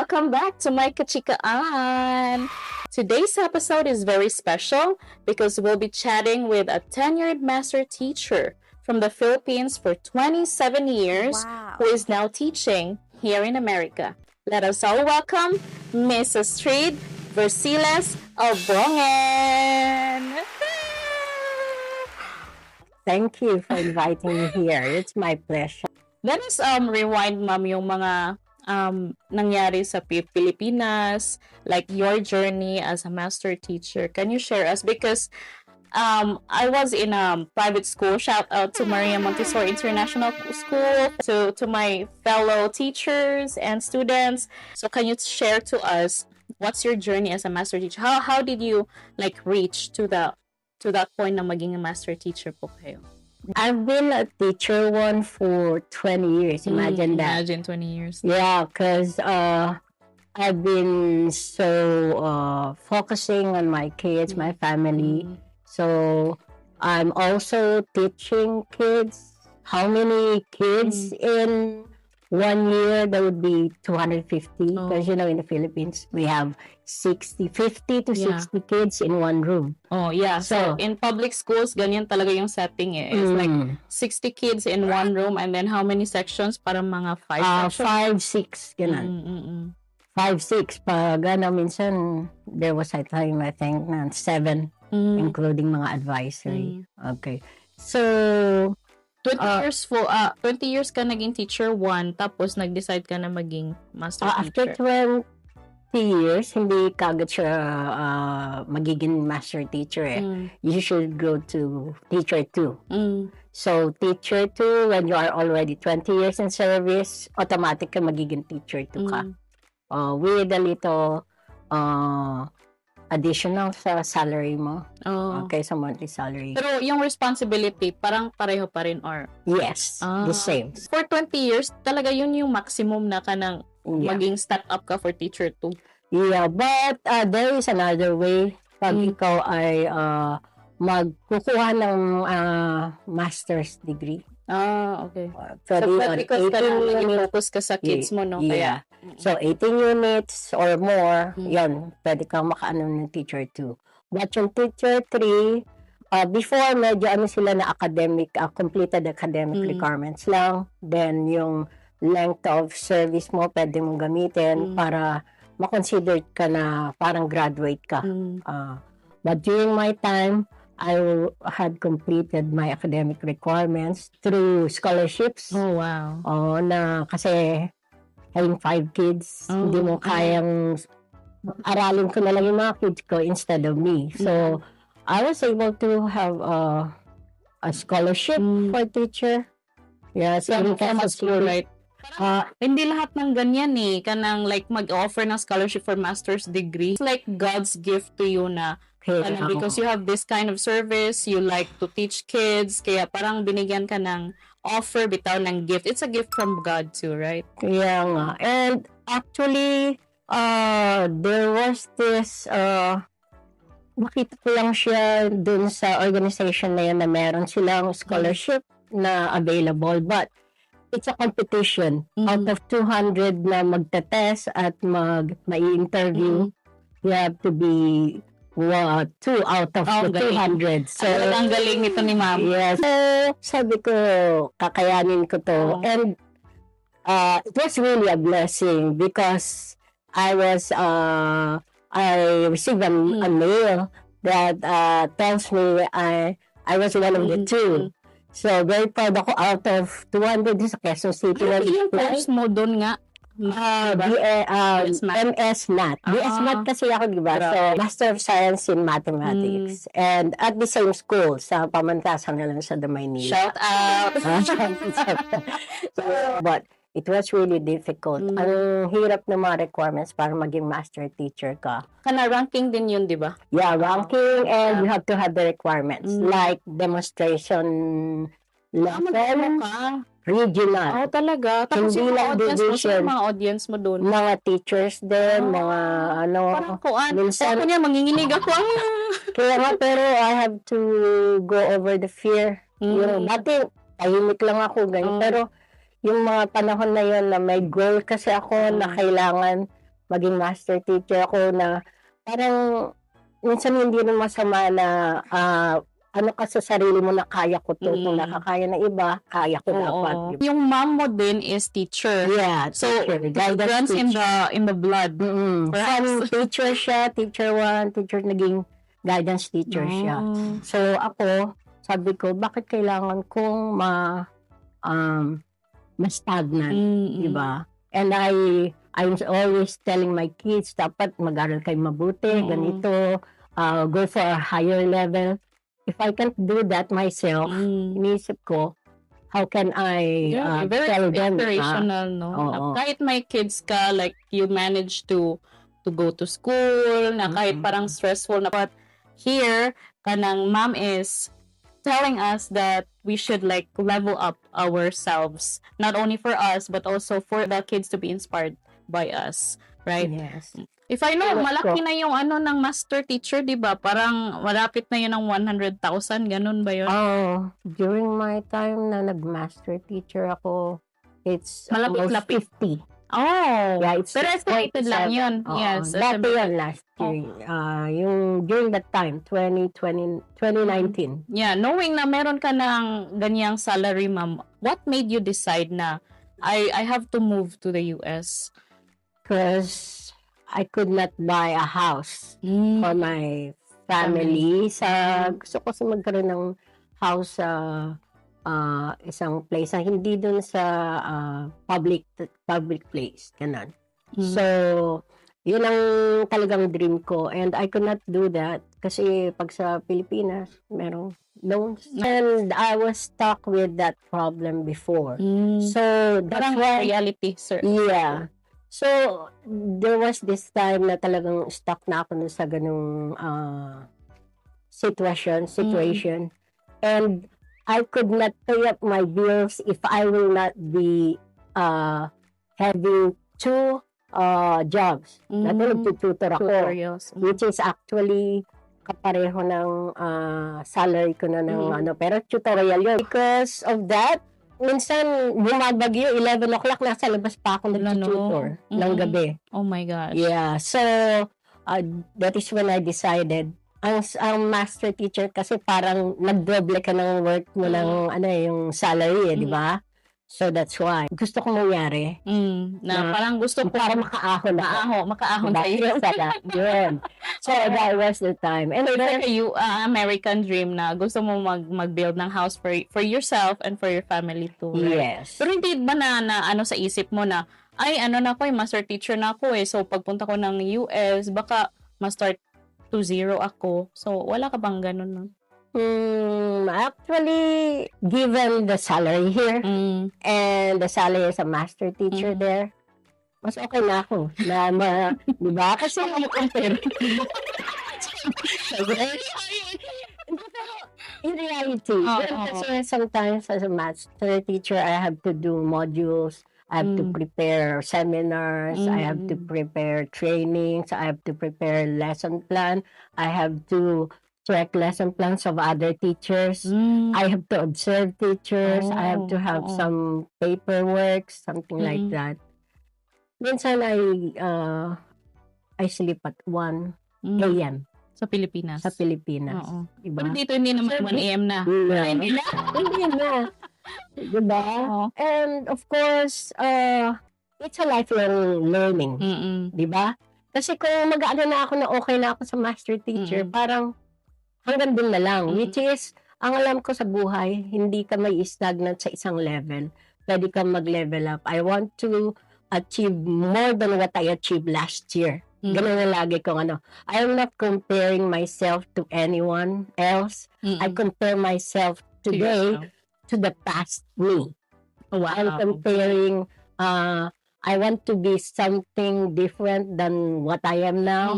welcome back to my Kachikaan. Today's episode is very special because we'll be chatting with a tenured master teacher from the Philippines for 27 years who is now teaching here in America. Let us all welcome Miss Astrid Versiles Obrongen. Thank you for inviting me here. It's my pleasure. Let us rewind, ma'am, yung mga nangyari sa Pilipinas, like your journey as a master teacher. Can you share us? Because I was in a private school. Shout out to Maria Montessori International School, to my fellow teachers and students. So can you share to us what's your journey as a master teacher? How did you like reach to that point na maging a master teacher po kayo? I've been a teacher one for 20 years. Imagine that. Imagine 20 years. Yeah, because I've been so focusing on my kids, my family. So I'm also teaching kids. How many kids in 1 year? That would be 250. Because, you know, in the Philippines, we have 50 to 60 kids in one room. Oh, yeah. So in public schools, ganyan talaga yung setting eh. It's like 60 kids in one room, and then how many sections? Parang mga 5 sections? 5, 6, ganun. 5, 6. Pag minsan, there was a time, I think, na 7, including mga advisory. Okay. So, 20 years ka naging teacher 1, tapos nag-decide ka na maging master teacher. After 20 years, hindi kagad siya magiging master teacher eh. You should go to teacher 2. So, teacher 2, when you are already 20 years in service, automatic ka magiging teacher 2 ka. With a little additional sa salary mo. Okay, sa monthly salary. Pero yung responsibility, parang pareho pa rin or? Yes, the same. For 20 years, talaga yun yung maximum na ka ng maging start-up ka for teacher 2. Yeah, but there is another way. Pag ikaw ay magkukuha ng master's degree. Okay. So because focus ka sa kids mo, no? Yeah. So, 18 units or more, yan, pwede kang makaano ng teacher 2. But yung teacher 3, before, medyo sila na academic, completed academic requirements lang. Then, yung length of service mo, pwede mong gamitin para makonsider ka na parang graduate ka. But during my time, I had completed my academic requirements through scholarships. Oh, wow. Na kasi having 5 kids, hindi mo kayang aralin ko na lang yung mga kids ko instead of me. So, I was able to have a scholarship for teacher. Yes, from a school, right? Hindi lahat ng ganyan eh, kanang like mag-offer ng scholarship for master's degree. It's like God's gift to you na because you have this kind of service, you like to teach kids, kaya parang binigyan ka ng offer, bitaw ng gift. It's a gift from God too, right? Yeah nga. And actually, there was this, nakita ko lang siya dun sa organization na yan na meron silang scholarship na available. But it's a competition. Out of 200 na magte-test at mai-interview, you have to be 2 out of the 200. So, ang galing nito ni ma'am. Yes. So, sabi ko, kakayanin ko to. And it was really a blessing because I received a mail that tells me I was one of the 2. So, very proud ako out of 200 sa Quezon City. Yung course mo doon nga? MS Math. BS Math kasi ako, diba? So, Master of Science in Mathematics. And at the same school, sa Pamantasan na lang sa Maynila. Shout out! But it was really difficult. Ang hirap ng mga requirements para maging master teacher ka. Kana ranking din yun, di ba? Yeah, ranking and you have to have the requirements. Like demonstration level. Regional. Talaga. Tapos yung mga audience mo doon. Mga teachers din, mga Parang kuan. Ako niya, manginginig ako. Kaya nga, pero I have to go over the fear. Yung dati, tahimik lang ako, ganyan. Pero yung mga panahon na yun na may goal kasi ako na kailangan maging master teacher ako na parang minsan hindi rin masama na ano ka sa sarili mo na kaya ko to. Kung nakakaya na iba, kaya ko dapat. Oo. Yung mom mo din is teacher. Yeah, So, teacher. it Guidance runs in the blood. From Perhaps. teacher siya, teacher 1, teacher naging guidance teacher siya. Oh. So ako, sabi ko, bakit kailangan kong ma-stagnant, di ba? And I'm always telling my kids, dapat mag-aral kayo mabuti, ganito, go for a higher level. If I can't do that myself, iniisip ko, how can I very tell them? inspirational, no? Oo. Kahit may kids ka, like, you manage to go to school, na kahit parang stressful na, but here, kanang mom is telling us that we should like level up ourselves, not only for us, but also for the kids to be inspired by us, right? Yes. If I know, Correct malaki po. na yung ano ng master teacher, di ba? Parang malapit na yun ng 100,000, ganun ba yun? During my time na nag-master teacher ako, it's almost Malapit-lapit. 50. Oh, Yeah, it's pero estimated lang yun. Yes, Dati yun last year. Yung during that time, 2019. Yeah, knowing na meron ka ng ganyang salary, ma'am, what made you decide na I have to move to the US? Because I could not buy a house for my family. Gusto ko kasi magkaroon ng house sa isang place na hindi dun sa public place. Ganun. So, yun ang talagang dream ko. And I could not do that kasi pag sa Pilipinas, merong loans. And I was stuck with that problem before. So, that's Parang why, reality, sir. yeah. So, there was this time na talagang stuck na ako sa ganung situation. And I could not pay up my bills if I will not be having 2 jobs. Dati nagtututor ako, Tutorials. which is actually kapareho ng salary ko na ng pero tutorial yun. Because of that, minsan bumabagyo, 11 o'clock, nasa labas pa ako nag-tutor ng gabi. Oh my gosh. Yeah, so that is when I decided. Ang master teacher kasi parang nagdoble ka ng work mo ng yung salary, di ba? So that's why gusto kong mangyari. Na parang gusto ko para makaahon makaahon sa iyo. Yun. So that was the time. And So it's like a American dream na gusto mo mag-build ng house for yourself and for your family too. Right? Yes. Pero hindi ba na ano sa isip mo na ay ano na ako, master teacher na ako so pagpunta ko ng US baka ma-start to zero ako. So wala ka bang ganun no? Actually, given the salary here and the salary as a master teacher there, mas okay na ako. Di ba? Kasi compare. In reality, kasi sometimes as a master teacher, I have to do modules, I have to prepare seminars, I have to prepare trainings, I have to prepare lesson plan, I have to check lesson plans of other teachers. I have to observe teachers. I have to have some paperwork, something like that. Minsan I sleep at 1 a.m. Sa Pilipinas. Oo. Diba? Pero dito hindi naman 1 a.m. na. Hindi na. Diba? And of course, it's a lifelong learning. Diba? Kasi kung mag-ano na ako na okay na ako sa master teacher, parang hanggang dun na lang. Which is, ang alam ko sa buhay, hindi ka may stagnant sa isang level. Pwede kang mag-level up. I want to achieve more than what I achieved last year. Ganun na lagi kong I am not comparing myself to anyone else. I compare myself today to the past me. I'm comparing, I want to be something different than what I am now.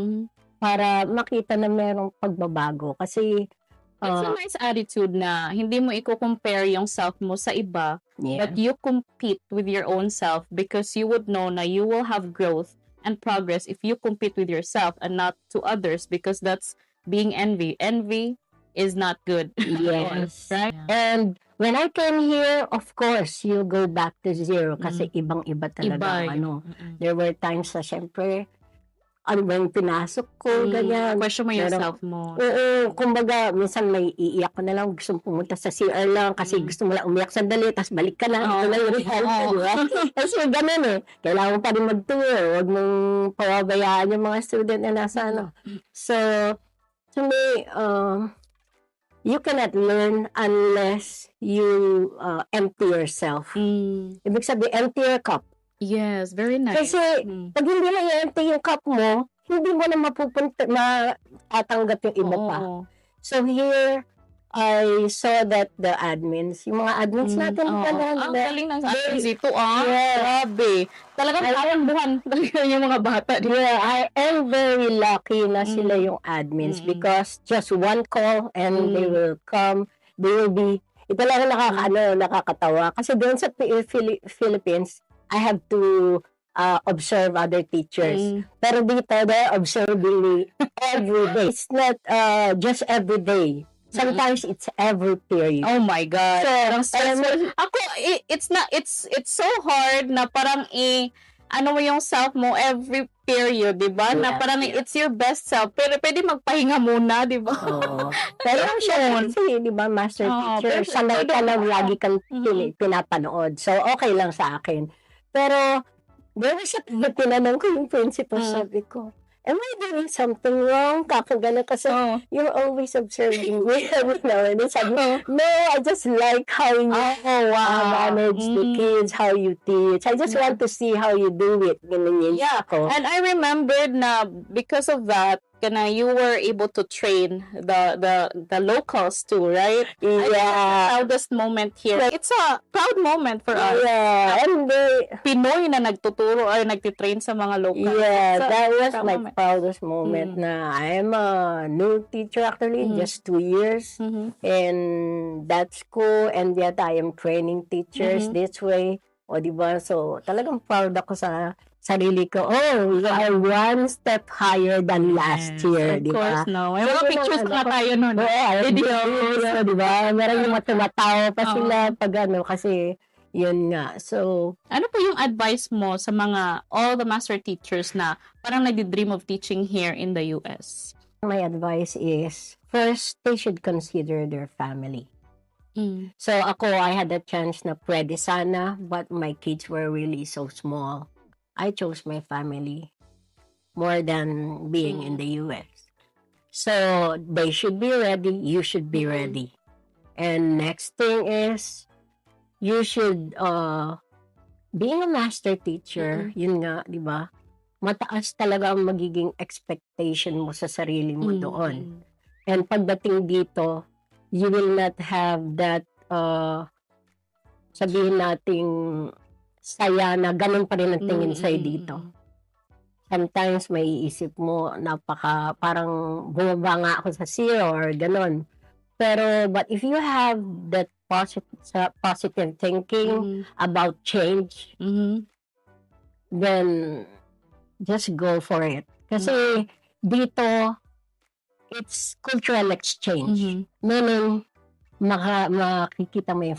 Para makita na merong pagbabago. Kasi, it's a nice attitude na hindi mo i-compare yung self mo sa iba, but you compete with your own self because you would know na you will have growth and progress if you compete with yourself and not to others because that's being envy. Envy is not good. Yes. Right? And when I came here, of course, you go back to zero kasi ibang-iba talaga. There were times na syempre, ano ba yung pinasok ko, ganyan. Question mo Pero, yourself mo. Oo, kumbaga, minsan may iiyak ko na lang, gusto mong pumunta sa CR lang kasi gusto mo lang umiyak sandali, tapos balik ka na, ito na yung reality, di ba? Kasi ganun eh, kailangan mo pa rin mag-tour, huwag mong pababayaan yung mga student na nasa ano. So, to me, you cannot learn unless you empty yourself. Ibig sabihin, empty your cup. Yes, very nice. Kasi, pag hindi mo i-empty yung cup mo, hindi mo na matatanggap yung iba pa. So here, I saw that the admins, yung mga admins natin, ang galing ng admins ito, grabe. Talagang parang buhan talaga yung mga bata. Yeah, I am very lucky na sila yung admins because just one call and they will come, they will be, ito lang nakakatawa. Kasi doon sa Philippines, I have to observe other teachers. Pero dito, they're observing me every day. It's not just every day. Sometimes it's every period. Oh my God. So, ako, it's so hard na parang ano mo yung self mo every period, di ba? Na parang it's your best self. Pero pwede magpahinga muna, di ba? Oo. Pero siya, kasi, di ba, master teacher, sanay ka lang lagi kang pinapanood. So, okay lang sa akin. Pero, tinanong ko yung principal, sabi ko, am I doing something wrong? Kakagana kasi you're always observing me. And then sabi, no, I just like how you manage the kids, how you teach. I just want to see how you do it. Yeah, and I remembered na because of that, you were able to train the locals too, right? Yeah. Proudest moment here. It's a proud moment for us. Yeah. And Pinoy na nagtuturo or nagtitrain sa mga locals. Yeah, that was my proudest moment na I'm a new teacher actually, just 2 years in that school, and yet I am training teachers this way. O diba? So, talagang proud ako sa sarili ko. Oh, you are one step higher than last year, Of diba? course, no. May mga pictures na tayo nun. Videos, diba? Meron yung tumatawa pa sila pag kasi yun nga. So, ano po yung advice mo sa mga all the master teachers na parang nagdi-dream of teaching here in the US? My advice is, first, they should consider their family. So, I had a chance na pwede sana, but my kids were really so small. I chose my family more than being in the US. So, they should be ready, you should be ready. And next thing is, you should, being a master teacher, yun nga, di ba? Mataas talaga ang magiging expectation mo sa sarili mo doon. And pagdating dito, you will not have that, sabihin nating saya na ganun pa rin ang tingin sa'yo dito. Sometimes may iisip mo, parang bumaba nga ako sa zero or ganun. Pero, but if you have that positive thinking about change, then just go for it. Kasi dito, it's cultural exchange. Meaning, makikita mo yung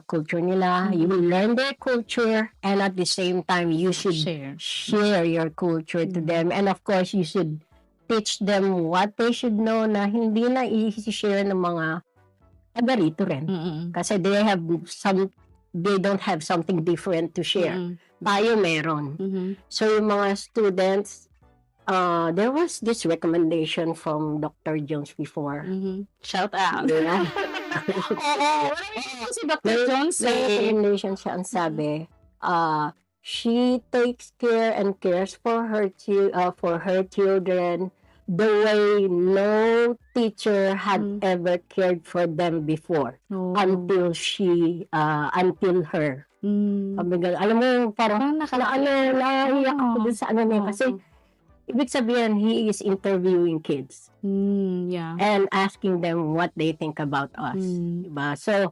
culture nila. You will learn their culture, and at the same time, you should share your culture to them. And of course, you should teach them what they should know na hindi na i-share ng mga taga rito rin. Kasi they don't have something different to share. Tayo meron. So, yung mga students, there was this recommendation from Dr. Jones before. Shout out. Yeah. Si Dr. Jones recommendation siya, ang sabi, she takes care and cares for her children the way no teacher had ever cared for them before until her. Alam mo, parang naiyak ako dun sa ano niya kasi ibig sabihin, he is interviewing kids. And asking them what they think about us. Diba? So,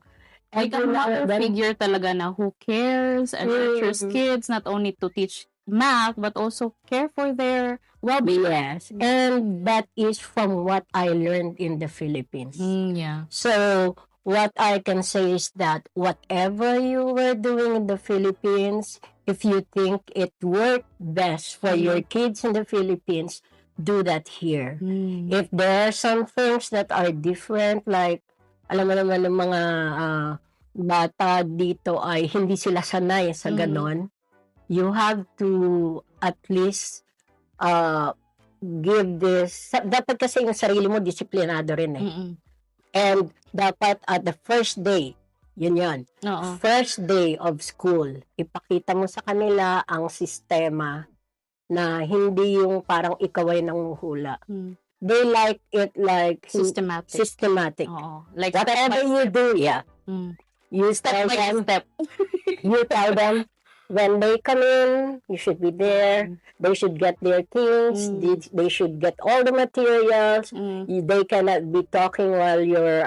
like a mother figure talaga na who cares and nurtures kids not only to teach math but also care for their well-being. Yes. And that is from what I learned in the Philippines. So, what I can say is that whatever you were doing in the Philippines, if you think it worked best for your kids in the Philippines, do that here. If there are some things that are different, like, alam mo naman ng mga bata dito ay hindi sila sanay sa ganon, you have to at least give this, dapat kasi yung sarili mo disiplinado rin eh. And dapat at the first day, yun. First day of school, ipakita mo sa kanila ang sistema na hindi yung parang ikaw ay nanguhula. They like it like systematic. Like whatever you do, you step by step. You tell them when they come in, you should be there. They should get their things. They should get all the materials. They cannot be talking while you're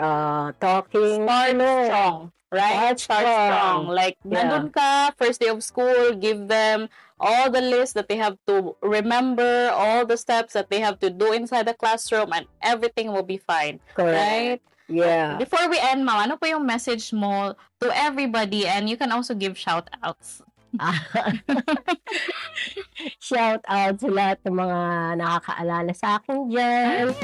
talking. Start strong, right? Start strong. Like, nandun ka, first day of school, give them all the list that they have to remember, all the steps that they have to do inside the classroom, and everything will be fine. Correct. Right? Yeah. Before we end, Ma'am, ano po yung message mo to everybody? And you can also give shout-outs. Shout out sa lahat ng mga nakakaalala sa akin dyan.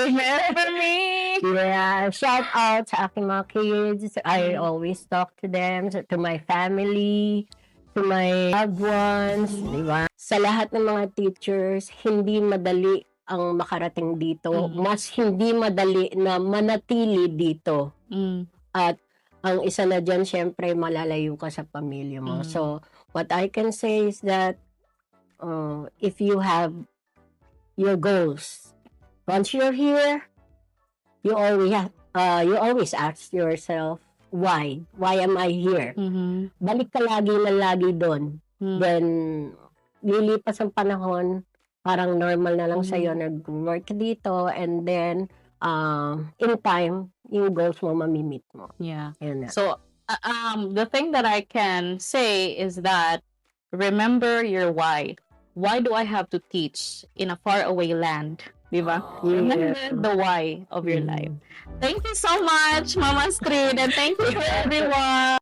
Remember me! Yeah, shout out sa aking mga kids. I always talk to them, to my family, to my loved ones, di ba? Sa lahat ng mga teachers, hindi madali ang makarating dito. Mas hindi madali na manatili dito. At ang isa na dyan, syempre, malalayo ka sa pamilya mo. So, what I can say is that if you have your goals, once you're here, you always ask yourself, why? Why am I here? Balik ka lagi doon. Then, lilipas ang panahon, parang normal na lang sa'yo, nag-work dito, and then, in time, yung goals mo, mamimit mo. Yeah. Yun na. So, the thing that I can say is that remember your why. Why do I have to teach in a faraway land? Diba? Remember the why of your life. Thank you so much, Mama Astrid, and thank you to everyone.